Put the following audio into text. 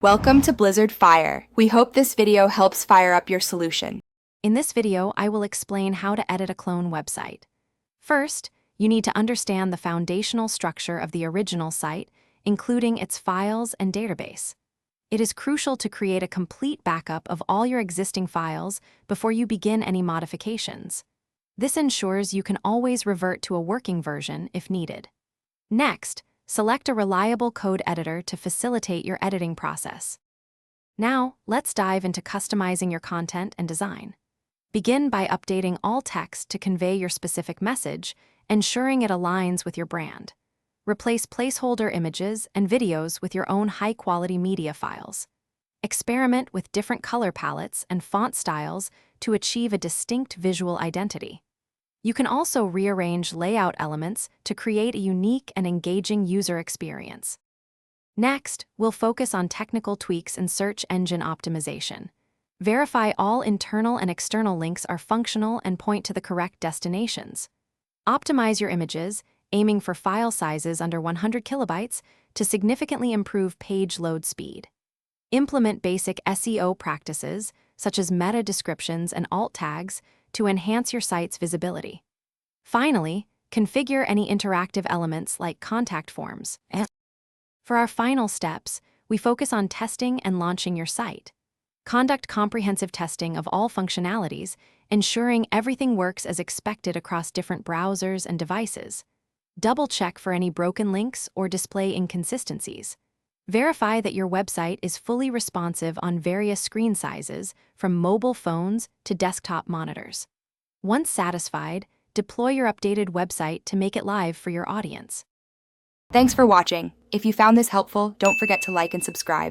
Welcome to Blizzard Fire. We hope this video helps fire up your solution. In this video, I will explain how to edit a clone website. First, you need to understand the foundational structure of the original site, including its files and database. It is crucial to create a complete backup of all your existing files before you begin any modifications. This ensures you can always revert to a working version if needed. Next, select a reliable code editor to facilitate your editing process. Now, let's dive into customizing your content and design. Begin by updating all text to convey your specific message, ensuring it aligns with your brand. Replace placeholder images and videos with your own high-quality media files. Experiment with different color palettes and font styles to achieve a distinct visual identity. You can also rearrange layout elements to create a unique and engaging user experience. Next, we'll focus on technical tweaks and search engine optimization. Verify all internal and external links are functional and point to the correct destinations. Optimize your images, aiming for file sizes under 100 kilobytes to significantly improve page load speed. Implement basic SEO practices, such as meta descriptions and alt tags, to enhance your site's visibility. Finally, configure any interactive elements like contact forms. For our final steps, we focus on testing and launching your site. Conduct comprehensive testing of all functionalities, ensuring everything works as expected across different browsers and devices. Double-check for any broken links or display inconsistencies. Verify that your website is fully responsive on various screen sizes, from mobile phones to desktop monitors. Once satisfied, deploy your updated website to make it live for your audience. Thanks for watching. If you found this helpful, don't forget to like and subscribe.